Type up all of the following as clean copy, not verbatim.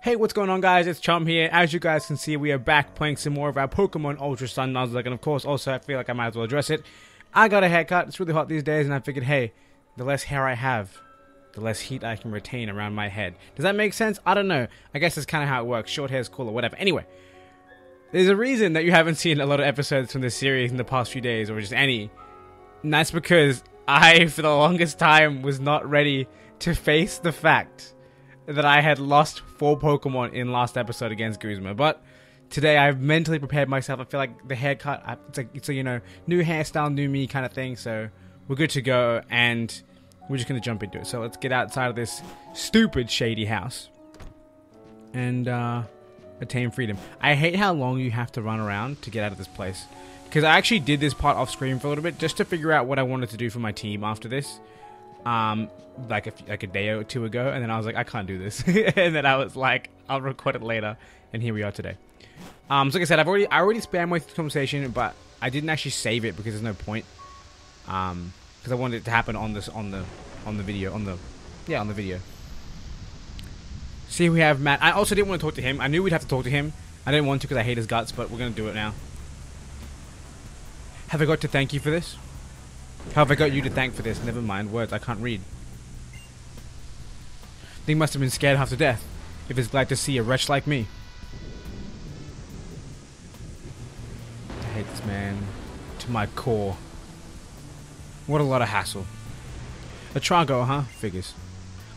Hey, what's going on, guys? It's Chum here. As you guys can see, we are back playing some more of our Pokemon Ultra Sun Nuzlocke, and of course, also, I feel like I might as well address it. I got a haircut. It's really hot these days, and I figured, hey, the less hair I have, the less heat I can retain around my head. Does that make sense? I don't know. I guess that's kind of how it works. Short hair is cool or whatever. Anyway, there's a reason that you haven't seen a lot of episodes from this series in the past few days, or just any. And that's because I, for the longest time, was not ready to face the fact that I had lost 4 Pokemon in last episode against Guzma. But today I've mentally prepared myself. I feel like the haircut, it's a, you know, new hairstyle, new me kind of thing. So we're good to go, and we're just going to jump into it. So let's get outside of this stupid shady house and attain freedom. I hate how long you have to run around to get out of this place, because I actually did this part off screen for a little bit just to figure out what I wanted to do for my team after this. Like a day or two ago, and then I was like, I can't do this. And then I was like, I'll record it later, and here we are today. So like I said, I already spammed my conversation, but I didn't actually save it because there's no point. Because I wanted it to happen on the video. See, we have Matt. I also didn't want to talk to him. I knew we'd have to talk to him. I didn't want to because I hate his guts, but we're gonna do it now. Have I got to thank you for this? How have I got you to thank for this? Never mind words, I can't read. They must have been scared half to death, if it's glad to see a wretch like me. I hate this man to my core. What a lot of hassle. A Trago, huh? Figures.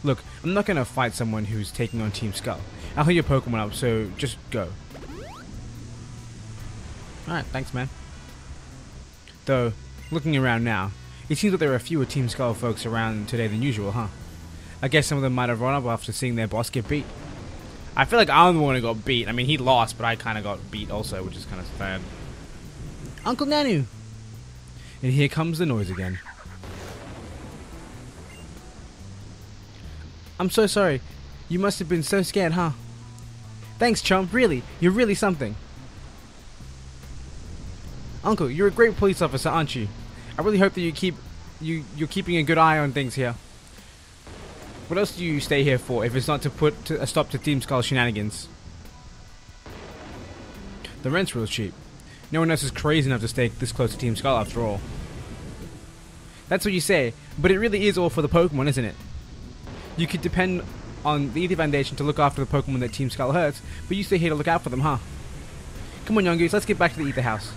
Look, I'm not gonna fight someone who's taking on Team Skull. I'll heal your Pokemon up, so just go. Alright, thanks, man. Though, looking around now, it seems that there are fewer Team Skull folks around today than usual, huh? I guess some of them might have run up after seeing their boss get beat. I feel like I'm the one who got beat. I mean, he lost, but I kind of got beat also, which is kind of sad. Uncle Nanu! And here comes the noise again. I'm so sorry. You must have been so scared, huh? Thanks, Chum. Really, you're really something. Uncle, you're a great police officer, aren't you? I really hope that you're keeping a good eye on things here. What else do you stay here for if it's not to put a stop to Team Skull shenanigans? The rent's real cheap. No one else is crazy enough to stay this close to Team Skull after all. That's what you say, but it really is all for the Pokemon, isn't it? You could depend on the Ether Foundation to look after the Pokemon that Team Skull hurts, but you stay here to look out for them, huh? Come on, young goose, let's get back to the Ether House.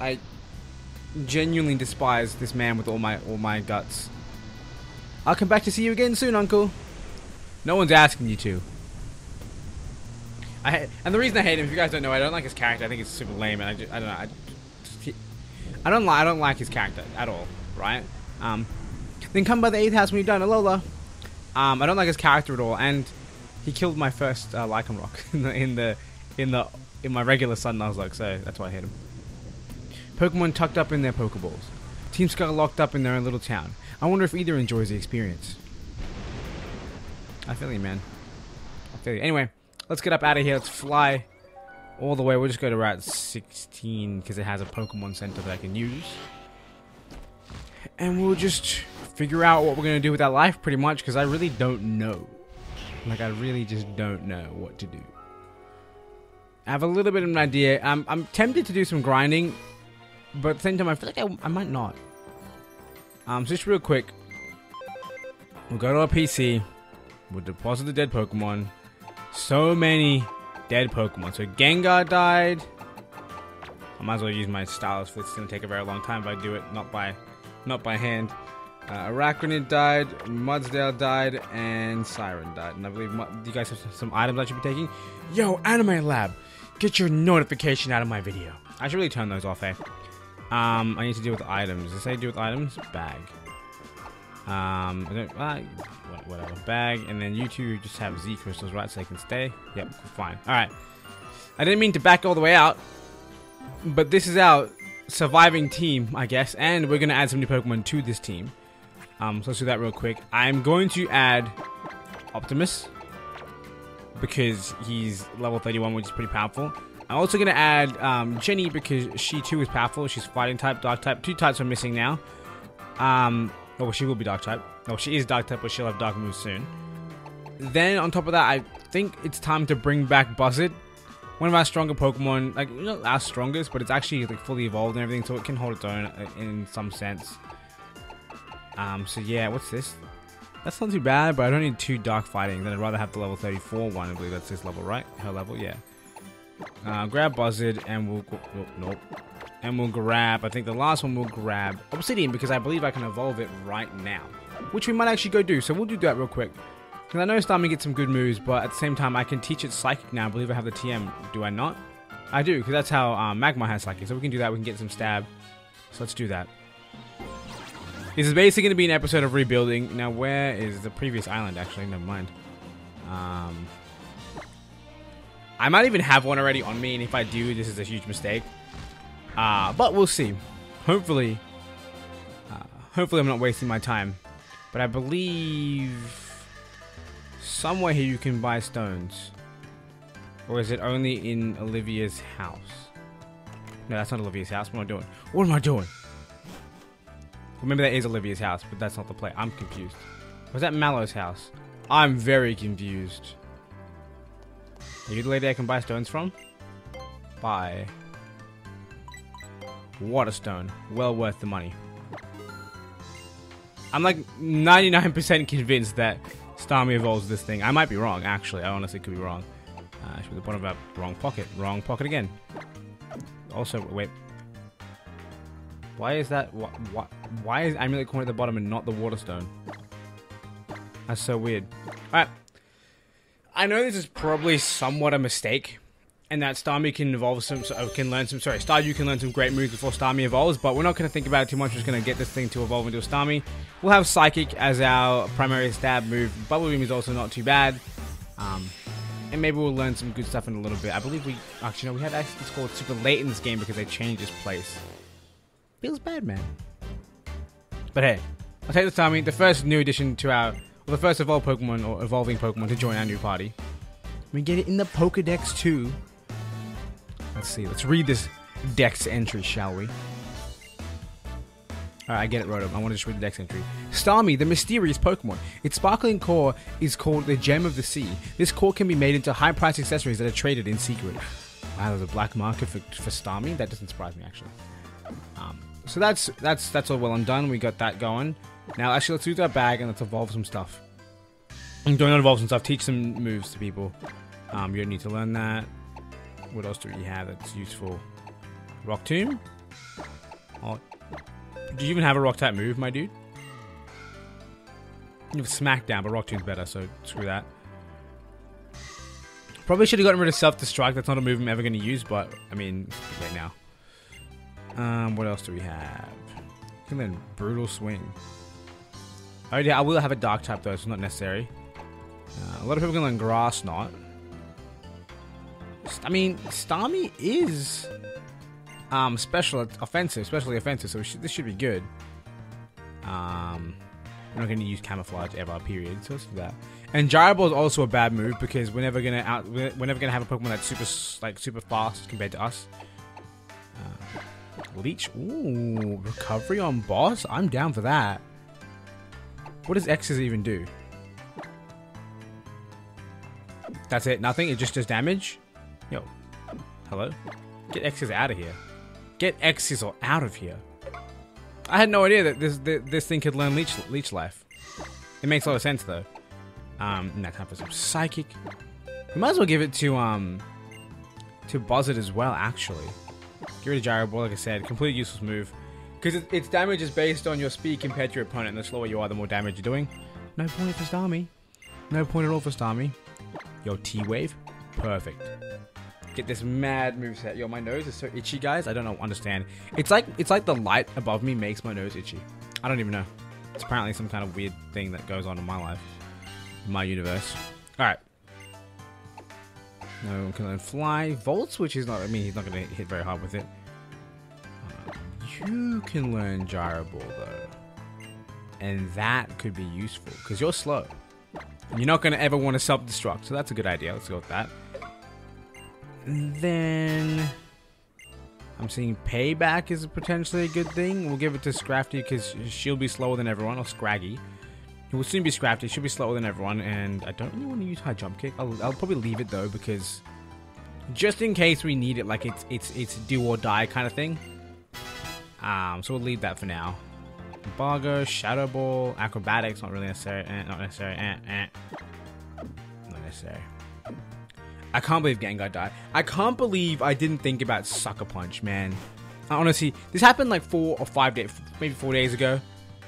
I genuinely despise this man with all my guts. I'll come back to see you again soon, Uncle. No one's asking you to. And the reason I hate him, if you guys don't know, I don't like his character. I think it's super lame, and I don't know. I don't like his character at all, right? Then come by the 8th house when you're done, Alola. I don't like his character at all, and he killed my first Lycanroc in my regular Sun Nuzlocke, so that's why I hate him. Pokemon tucked up in their Pokeballs. Team Skull locked up in their own little town. I wonder if either enjoys the experience. I feel you, man. I feel you. Anyway, let's get up out of here. Let's fly all the way. We'll just go to Route 16 because it has a Pokemon Center that I can use. And we'll just figure out what we're going to do with that life pretty much, because I really don't know. Like, I really just don't know what to do. I have a little bit of an idea. I'm tempted to do some grinding, but at the same time, I feel like I might not. So just real quick, we'll go to our PC, we'll deposit the dead Pokemon. So many dead Pokemon. So Gengar died. I might as well use my stylus for this. It's going to take a very long time if I do it, not by hand. Arachnid died, Mudsdale died, and Siren died. And I believe you guys have some items I should be taking. Yo, Anime Lab, get your notification out of my video. I should really turn those off, eh? I need to deal with items. Does it say deal with items? Bag. Whatever. Bag. And then you two just have Z crystals, right? So they can stay. Yep, fine. Alright. I didn't mean to back all the way out, but this is our surviving team, I guess. And we're going to add some new Pokemon to this team. So let's do that real quick. I'm going to add Optimus, because he's level 31, which is pretty powerful. I'm also going to add Jenny, because she too is powerful. She's fighting type, dark type. 2 types are missing now. Oh, well, she will be dark type. No, she is dark type, but she'll have dark moves soon. Then on top of that, I think it's time to bring back Buzzard. One of our stronger Pokemon, like not our strongest, but it's actually like fully evolved and everything, so it can hold its own in some sense. So yeah, what's this? That's not too bad, but I don't need 2 dark fighting. Then I'd rather have the level 34 one. I believe that's this level, right? Her level, yeah. Grab Buzzard and we'll go, nope. And we'll grab, I think the last one we'll grab Obsidian, because I believe I can evolve it right now, which we might actually go do. So we'll do that real quick. Because I know Starmie gets some good moves, but at the same time I can teach it Psychic now. I believe I have the TM. Do I not? I do, because that's how Magma has Psychic. So we can do that. We can get some stab. So let's do that. This is basically going to be an episode of rebuilding. Now, where is the previous island, actually? Never mind. I might even have one already on me, and if I do, this is a huge mistake. But we'll see. Hopefully I'm not wasting my time. But I believe somewhere here you can buy stones. Or is it only in Olivia's house? No, that's not Olivia's house. What am I doing? What am I doing? Remember, that is Olivia's house, but that's not the play. I'm confused. Was that Mallow's house? I'm very confused. Are you the lady I can buy stones from? Buy. Waterstone. Well worth the money. I'm like 99% convinced that Starmie evolves this thing. I might be wrong, actually. I honestly could be wrong. Should be the bottom of our wrong pocket. Wrong pocket again. Also, wait. Why is that? Why is Amulet Coin at the bottom and not the Waterstone? That's so weird. Alright. I know this is probably somewhat a mistake, and that Starmie can evolve Staryu can learn some great moves before Starmie evolves, but we're not going to think about it too much. We're just going to get this thing to evolve into a Starmie. We'll have Psychic as our primary stab move. Bubble Beam is also not too bad. And maybe we'll learn some good stuff in a little bit. I believe we had actually scored super late in this game because they changed this place. Feels bad, man. But hey, I'll take the Starmie, the first new addition to our, the first evolved Pokemon or evolving Pokemon to join our new party. We get it in the Pokedex too. Let's see. Let's read this Dex entry, shall we? Alright, I get it, Rotom. I want to just read the Dex entry. Starmie, the mysterious Pokemon. Its sparkling core is called the Gem of the Sea. This core can be made into high-priced accessories that are traded in secret. Wow, there's a black market for Starmie? That doesn't surprise me, actually. So that's all well and done. We got that going. Now, actually, let's use our bag and let's evolve some stuff. I'm doing evolve some stuff. Teach some moves to people. You don't need to learn that. What else do we have that's useful? Rock Tomb? Oh, do you even have a rock type move, my dude? You have Smackdown, but Rock Tomb's better, so screw that. Probably should have gotten rid of Self-Destruct. That's not a move I'm ever going to use, but I mean, right now. What else do we have? I can learn Brutal Swing. Oh yeah, I will have a Dark type though, so it's not necessary. A lot of people can learn Grass Knot. I mean, Starmie is especially offensive, so this should be good. We're not going to use Camouflage ever, period. So let's do that. And Gyro Ball is also a bad move because we're never gonna have a Pokemon that's super fast compared to us. Leech, ooh, recovery on boss. I'm down for that. What does X's even do? That's it. Nothing. It just does damage. Yo, hello. Get X's out of here. Get X's out of here. I had no idea that this thing could learn Leech Life. It makes a lot of sense though. Now time for some Psychic. We might as well give it to Buzzard as well. Actually, get rid of Gyro Ball. Like I said, completely useless move because its damage is based on your speed compared to your opponent. And the slower you are, the more damage you're doing. No point for Starmie. No point at all for Starmie. Yo, T-Wave, perfect. Get this mad moveset. Yo, my nose is so itchy, guys. I don't understand. It's like the light above me makes my nose itchy. I don't even know. It's apparently some kind of weird thing that goes on in my life, in my universe. All right. No one can learn Fly. Volt Switch is not. I mean, he's not going to hit very hard with it. You can learn Gyro Ball though, and that could be useful because you're slow. And you're not going to ever want to self-destruct, so that's a good idea. Let's go with that. And then I'm seeing Payback is potentially a good thing. We'll give it to Scrafty because she'll be slower than everyone, or Scraggy. He will soon be scrapped. He should be slower than everyone, and I don't really want to use high jump kick. I'll probably leave it though, because just in case we need it, like it's do or die kind of thing. So we'll leave that for now. Embargo, Shadow Ball, Acrobatics, not really necessary. Not necessary. Not necessary. I can't believe Gengar died. I can't believe I didn't think about Sucker Punch, man. Honestly, this happened like 4 or 5 days, maybe 4 days ago.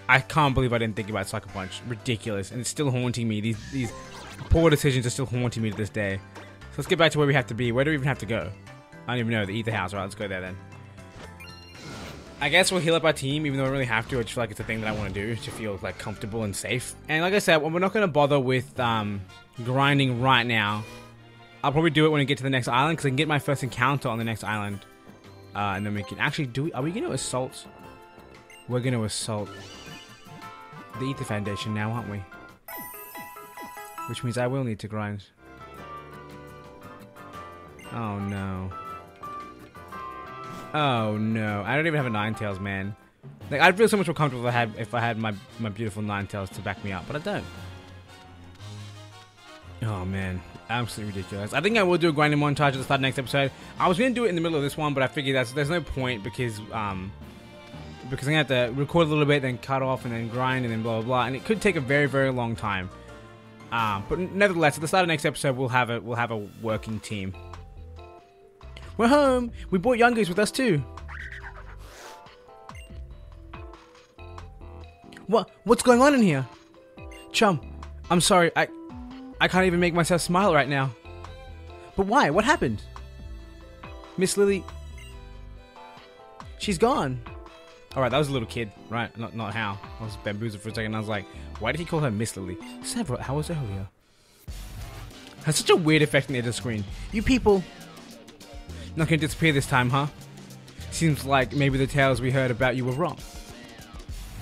I can't believe I didn't think about Sucker Punch. Ridiculous, and it's still haunting me. These poor decisions are still haunting me to this day. So let's get back to where we have to be. Where do we even have to go? I don't even know. The Ether House. Right, let's go there then. I guess we'll heal up our team, even though I don't really have to. I just feel like it's a thing that I want to do to feel like comfortable and safe. And like I said, we're not going to bother with grinding right now. I'll probably do it when I get to the next island, because I can get my first encounter on the next island. And then we can actually do... Are we going to assault? We're going to assault the Ether Foundation now, aren't we? Which means I will need to grind. Oh no. Oh no. I don't even have a Ninetales, man. Like, I'd feel so much more comfortable if I had my beautiful Ninetales to back me up, but I don't. Oh man. Absolutely ridiculous. I think I will do a grinding montage at the start of the next episode. I was going to do it in the middle of this one, but I figured there's no point, because I'm going to have to record a little bit, then cut off, and then grind, and then blah, blah, blah. And it could take a very, very long time. But nevertheless, at the start of the next episode, we'll have a working team. We're home! We brought Youngers with us too! What's going on in here? Chum, I'm sorry, I can't even make myself smile right now. But why? What happened? Miss Lily... She's gone. Alright, that was a little kid, right? Not how. I was bamboozled for a second and I was like, why did he call her Miss Lily? Several hours earlier. Has such a weird effect on the edge of the screen. You people... Not gonna disappear this time, huh? Seems like maybe the tales we heard about you were wrong.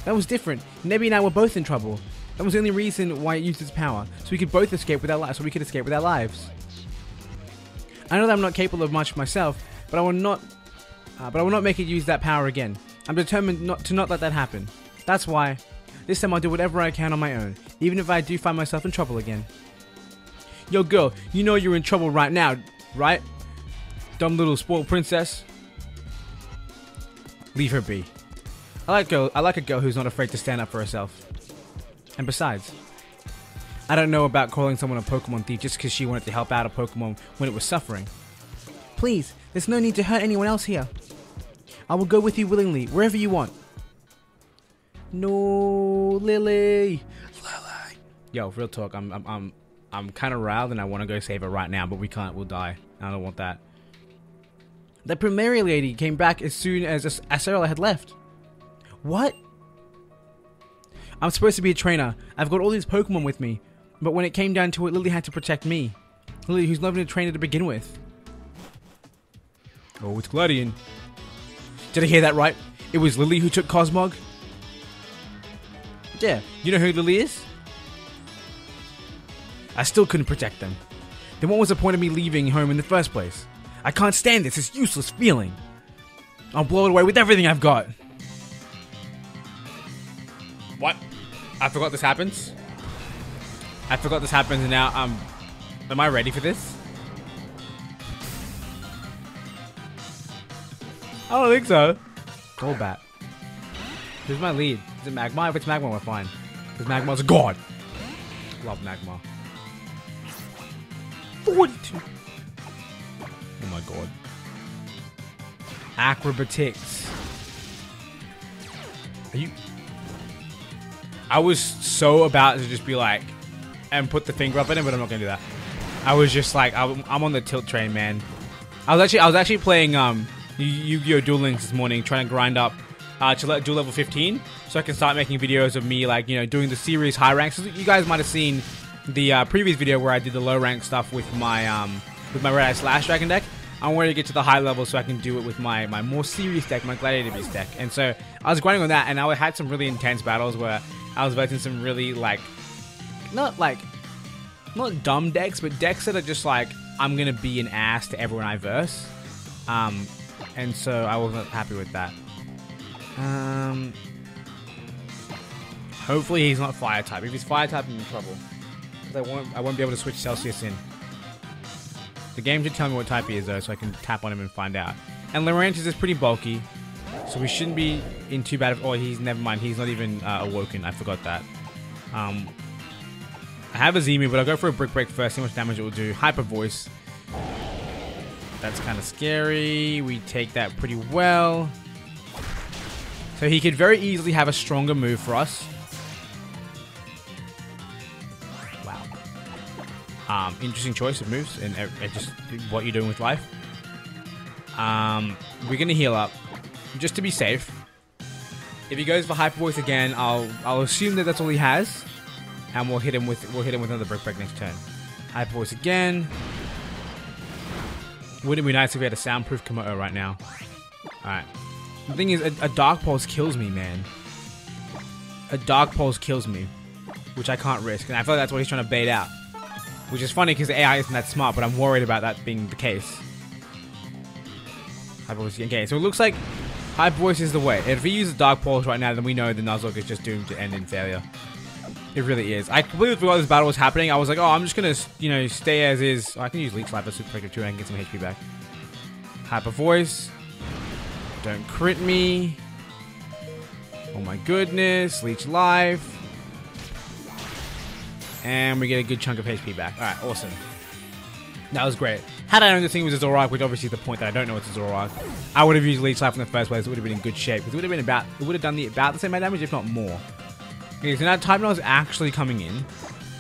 That was different. Nebby and I were both in trouble. That was the only reason why it used its power, so we could both escape with our lives. So we could escape with our lives. I know that I'm not capable of much myself, but I will not make it use that power again. I'm determined not to let that happen. That's why this time I'll do whatever I can on my own, even if I do find myself in trouble again. Yo, girl, you know you're in trouble right now, right? Dumb little spoiled princess. Leave her be. I like a girl who's not afraid to stand up for herself. And besides, I don't know about calling someone a Pokemon thief just because she wanted to help out a Pokemon when it was suffering. Please, there's no need to hurt anyone else here. I will go with you willingly, wherever you want. No, Lily. Yo, real talk. I'm kind of riled and I want to go save her right now, but we can't. We'll die. I don't want that. The Primary Lady came back as soon as Acerola had left. What? I'm supposed to be a trainer. I've got all these Pokemon with me. But when it came down to it, Lily had to protect me. Lily, who's not even a trainer to begin with. Oh, it's Gladian. Did I hear that right? It was Lily who took Cosmog? Yeah, you know who Lily is? I still couldn't protect them. Then what was the point of me leaving home in the first place? I can't stand this. It's useless feeling. I'll blow it away with everything I've got. What? I forgot this happens? I forgot this happens and now am I ready for this? I don't think so. Golbat. Who's my lead? Is it Magmar? If it's Magmar, we're fine. Because Magmar's a god. Love Magmar. 42. Oh my god. Acrobatics. Are you... I was so about to just be like, and put the finger up in it, but I'm not gonna do that. I was just like, I'm on the tilt train, man. I was actually playing Yu-Gi-Oh! Duel Links this morning, trying to grind up to do level 15, so I can start making videos of me, like, you know, doing the series high ranks. You guys might have seen the previous video where I did the low rank stuff with my Red Eye Slash Dragon deck. I wanted to get to the high level so I can do it with my more serious deck, my Gladiator Beast deck. And so I was grinding on that, and I had some really intense battles where I was versing some really, like, not dumb decks, but decks that are just like, I'm gonna be an ass to everyone I verse. And so I wasn't happy with that. Hopefully he's not fire type. If he's fire type, I'm in trouble. Because I won't be able to switch Celsius in. The game should tell me what type he is though, so I can tap on him and find out. And Laurentius is pretty bulky, so we shouldn't be in too bad of... Oh, never mind. He's not even awoken. I forgot that. I have a Zemu, but I'll go for a Brick Break first, see how much damage it will do. Hyper Voice. That's kind of scary. We take that pretty well. So he could very easily have a stronger move for us. Wow. Interesting choice of moves and just what you're doing with life. We're gonna heal up just to be safe. If he goes for Hyper Voice again, I'll assume that that's all he has, and we'll hit him with another Brick Break next turn. Hyper Voice again. Wouldn't it be nice if we had a soundproof Komodo right now? Alright. The thing is, a Dark Pulse kills me, man. A Dark Pulse kills me, which I can't risk, and I feel like that's what he's trying to bait out. Which is funny because the AI isn't that smart, but I'm worried about that being the case. Hyper Voice again. Okay, so it looks like Hyper Voice is the way. If he uses Dark Pulse right now, then we know the Nuzlocke is just doomed to end in failure. It really is. I completely forgot this battle was happening. I was like, oh, I'm just gonna, stay as is. Oh, I can use Leech Life as super effective too, and I can get some HP back. Hyper Voice. Don't crit me. Oh my goodness. Leech Life. And we get a good chunk of HP back. Alright, awesome. That was great. Had I known this thing was a Zoroark, which obviously is the point that I don't know it's a Zoroark, I would have used Leech Life in the first place. It would have been in good shape. Because it would have done about the same amount of damage, if not more. Okay, so now Type Null is actually coming in.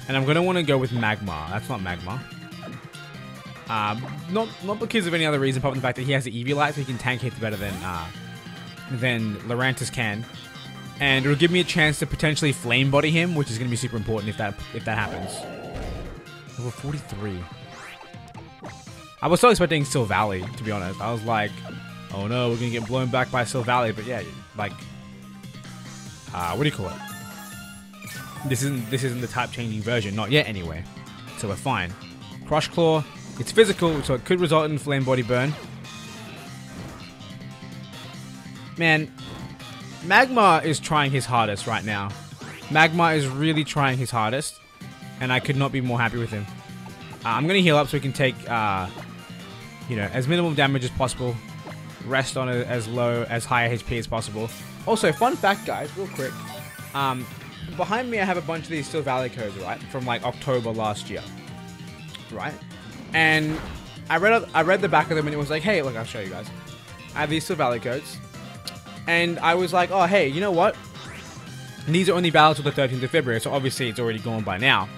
And I'm going to want to go with Magmar. That's not Magmar. Not because of any other reason, apart from the fact that he has the Eviolite, so he can tank hits better than Laurentius can. And it'll give me a chance to potentially Flame Body him, which is going to be super important if that happens. Level 43. I was so expecting Silvally, to be honest. I was like, oh no, we're going to get blown back by Silvally. But yeah, like, what do you call it? This isn't the type changing version, not yet anyway. So we're fine. Crush Claw, it's physical, so it could result in Flame Body burn. Man, Magmar is trying his hardest right now. Magmar is really trying his hardest, and I could not be more happy with him. I'm going to heal up so we can take, as minimal damage as possible. Rest on as high HP as possible. Also, fun fact, guys, real quick. Behind me, I have a bunch of these Steel Valley codes, right, from like October last year, right? And I read the back of them, and it was like, hey, look, I'll show you guys. I have these Steel Valley codes. And I was like, oh, hey, you know what? These are only valid till the 13th of February, so obviously it's already gone by now.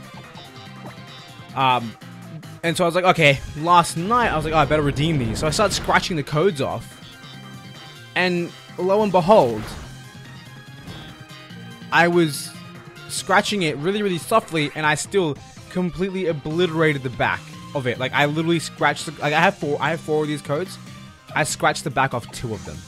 And so I was like, okay, last night I was like, oh, I better redeem these. So I started scratching the codes off. And lo and behold, I was scratching it really, really softly, and I still completely obliterated the back of it. Like, I literally scratched, I have four of these codes. I scratched the back off 2 of them.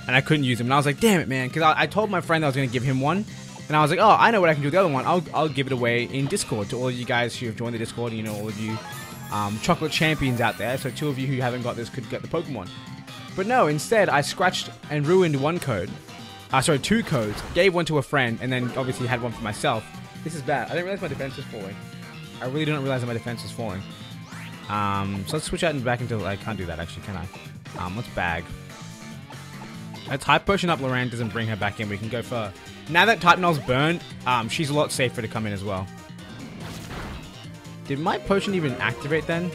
And I couldn't use them. And I was like, damn it, man. Because I told my friend I was going to give him one. And I was like, oh, I know what I can do with the other one. I'll give it away in Discord to all of you guys who have joined the Discord. And, all of you chocolate champions out there. So 2 of you who haven't got this could get the Pokemon. But no, instead, I scratched and ruined 1 code. 2 codes. Gave 1 to a friend. And then obviously had 1 for myself. This is bad. I didn't realize my defense was falling. I really didn't realize that my defense was falling. So let's switch out and back until I can't do that, actually, can I? Let's bag. Let's Hype Potion up Laurentius and bring her back in. We can go for... Now that Type Null's burned, she's a lot safer to come in as well. Did my potion even activate then?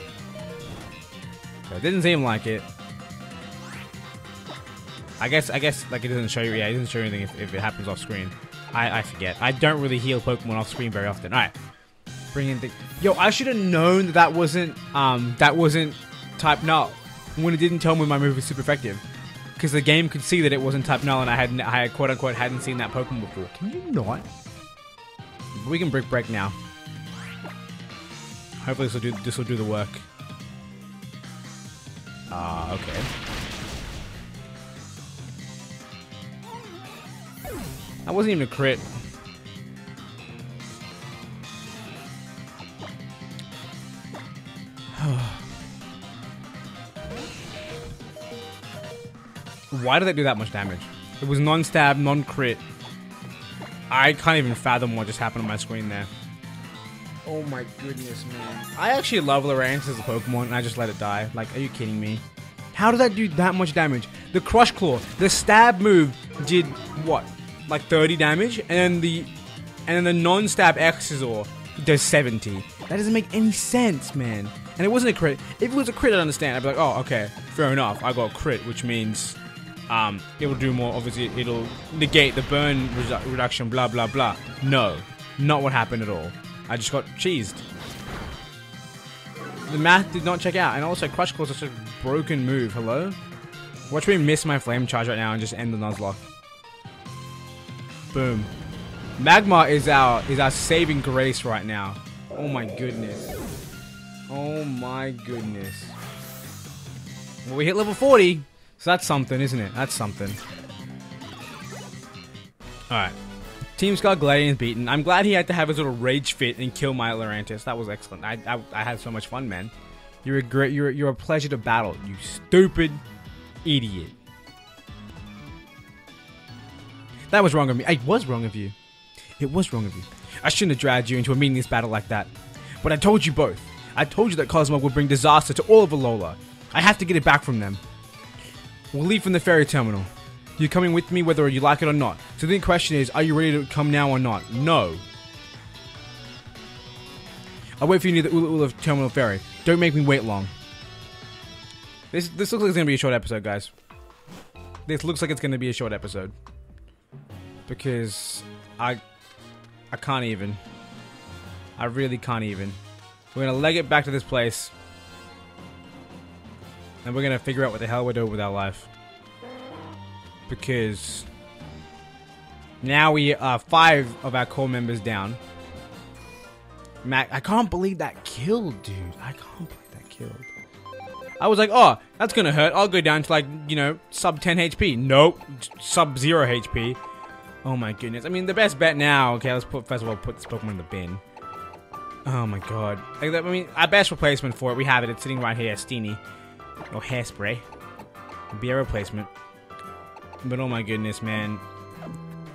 So it didn't seem like it. I guess like it doesn't show you. Yeah, it doesn't show you anything if it happens off screen. I forget. I don't really heal Pokemon off screen very often. All right, bring in the... Yo, I should have known that wasn't Type Null when it didn't tell me my move was super effective. Because the game could see that it wasn't Type Null, and I had quote unquote hadn't seen that Pokemon before. Can you not? We can Brick Break now. Hopefully this will do the work. Okay. That wasn't even a crit. Why did that do that much damage? It was non-stab, non-crit. I can't even fathom what just happened on my screen there. Oh my goodness, man. I actually love Lurantis as a Pokemon, and I just let it die. Like, are you kidding me? How did that do that much damage? The Crush Claw, the stab move did what? Like 30 damage? And then the non-stab Exeggutor does 70. That doesn't make any sense, man. And it wasn't a crit. If it was a crit, I'd understand. I'd be like, oh, okay, fair enough. I got a crit, which means it'll do more. Obviously, it'll negate the burn reduction, blah, blah, blah. No, not what happened at all. I just got cheesed. The math did not check out. And also, Crush Claw is such a broken move. Hello? Watch me miss my Flame Charge right now and just end the Nuzlocke. Boom. Magma is our saving grace right now. Oh my goodness. Oh my goodness. Well, we hit level 40. So that's something, isn't it? That's something. Alright. Team Skull Gladiator's beaten. I'm glad he had to have his little rage fit and kill my Lurantis. That was excellent. I had so much fun, man. You're a pleasure to battle, you stupid idiot. That was wrong of me. I was wrong of you. It was wrong of you. I shouldn't have dragged you into a meaningless battle like that. But I told you both. I told you that Cosmo would bring disaster to all of Alola. I have to get it back from them. We'll leave from the ferry terminal. You're coming with me whether you like it or not. So the question is, are you ready to come now or not? No. I'll wait for you near the Ula Ula Terminal Ferry. Don't make me wait long. This looks like it's going to be a short episode, guys. This looks like it's going to be a short episode. Because I can't even. I really can't even. We're going to leg it back to this place. And we're going to figure out what the hell we're doing with our life. Because now we are 5 of our core members down. Mac, I can't believe that killed, dude. I can't believe that killed. I was like, oh, that's gonna hurt. I'll go down to like, you know, sub 10 HP. Nope, sub 0 HP. Oh my goodness. I mean, the best bet now. Okay, let's first of all put this Pokemon in the bin. Oh my god. Like, I mean, our best replacement for it, we have it. It's sitting right here, Steenie, or Hairspray. Be a replacement. But oh my goodness, man.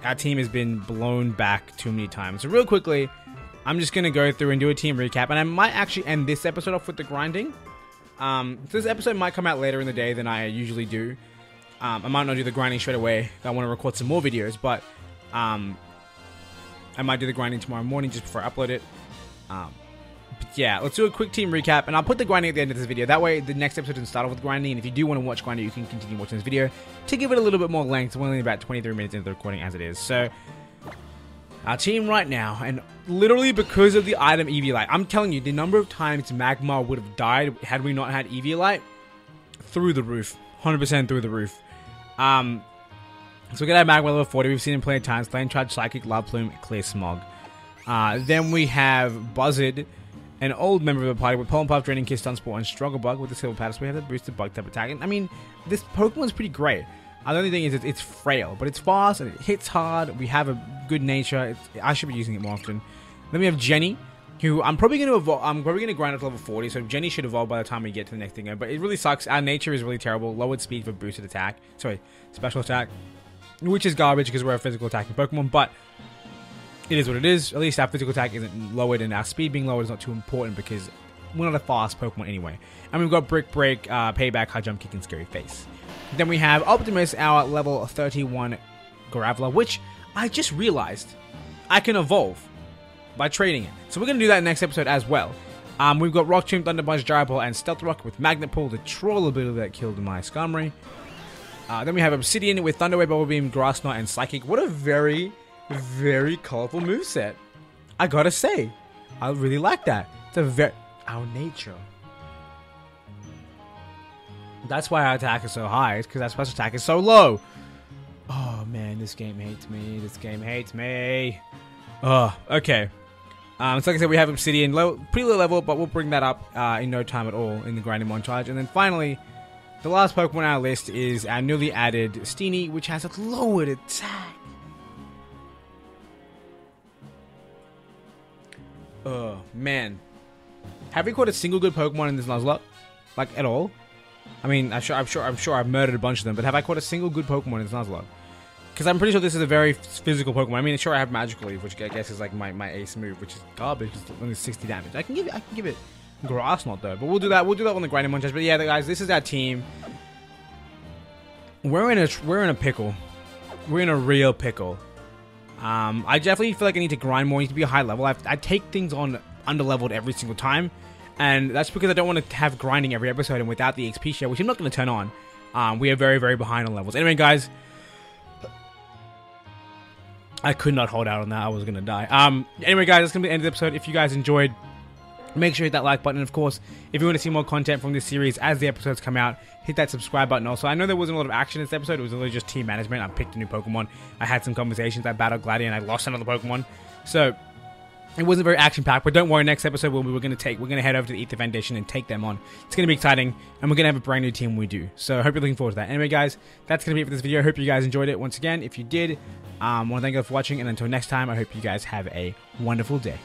Our team has been blown back too many times. So real quickly, I'm just going to go through and do a team recap. And I might actually end this episode off with the grinding. This episode might come out later in the day than I usually do. I might not do the grinding straight away. I want to record some more videos. But I might do the grinding tomorrow morning just before I upload it. But yeah, let's do a quick team recap, and I'll put the grinding at the end of this video. That way, the next episode doesn't start off with grinding, and if you do want to watch grinding, you can continue watching this video to give it a little bit more length. We're only about 23 minutes into the recording as it is. So, our team right now, and literally because of the item Eviolite, I'm telling you, the number of times Magma would have died had we not had Eviolite, through the roof. 100% through the roof. So we got our Magma level 40. We've seen him plenty of times. Flame Charge, Psychic, Love Plume, Clear Smog. Then we have Buzzard, an old member of the party with Pollen Puff, Draining Kiss, Sunsport, and Struggle Bug with the Silver Paddle. So we have the boosted bug type attack. And, I mean, this Pokemon's pretty great. The only thing is it's frail, but it's fast and it hits hard. We have a good nature. I should be using it more often. Then we have Jenny, who I'm probably going to evolve. I'm probably going to grind up to level 40, so Jenny should evolve by the time we get to the next thing. But it really sucks. Our nature is really terrible. Lowered speed for boosted attack. Sorry, special attack, which is garbage because we're a physical attacking Pokemon, but it is what it is. At least our physical attack isn't lowered, and our speed being lowered is not too important because we're not a fast Pokemon anyway. And we've got Brick Break, Payback, High Jump, Kick, and Scary Face. Then we have Optimus, our level 31 Graveler, which I just realized I can evolve by trading it. So we're going to do that in the next episode as well. We've got Rock Tomb, Thunder Punch, Gyro Ball, and Stealth Rock with Magnet Pull, the troll ability that killed my Skarmory. Then we have Obsidian with Thunder Wave, Bubble Beam, Grass Knot, and Psychic. What a very, very colorful moveset. I gotta say, I really like that. It's a very... our nature. That's why our attack is so high. It's because our special attack is so low. Oh, man, this game hates me. This game hates me. Oh, okay. So like I said, we have Obsidian, pretty low level, but we'll bring that up in no time at all in the grinding montage. And then finally, the last Pokemon on our list is our newly added Steenie, which has a lowered attack. Oh, man. Have we caught a single good Pokemon in this Nuzlocke? Like, at all? I mean, I'm sure I've murdered a bunch of them, but have I caught a single good Pokemon in this Nuzlocke? Because I'm pretty sure this is a very physical Pokemon. I mean, sure, I have Magical Leaf, which I guess is like my ace move, which is garbage. It's only 60 damage. I can give it Grass Knot though, but we'll do that. We'll do that on the grinding montage. But yeah, guys, this is our team. We're in a pickle. We're in a real pickle. I definitely feel like I need to grind more. I need to be a high level. I take things on under-leveled every single time, and that's because I don't want to have grinding every episode and without the XP share, which I'm not going to turn on. We are very, very behind on levels. Anyway, guys, I could not hold out on that. I was going to die. Anyway, guys, that's going to be the end of the episode. If you guys enjoyed, make sure you hit that like button. And of course, if you want to see more content from this series as the episodes come out, hit that subscribe button also. I know there wasn't a lot of action in this episode. It was really just team management. I picked a new Pokemon. I had some conversations. I battled Gladiator and I lost another Pokemon. So it wasn't very action-packed, but don't worry, next episode we're going to head over to the Ether Foundation and take them on. It's going to be exciting, and we're going to have a brand new team when we do. So I hope you're looking forward to that. Anyway, guys, that's going to be it for this video. I hope you guys enjoyed it. Once again, if you did, I want to thank you for watching, and until next time, I hope you guys have a wonderful day.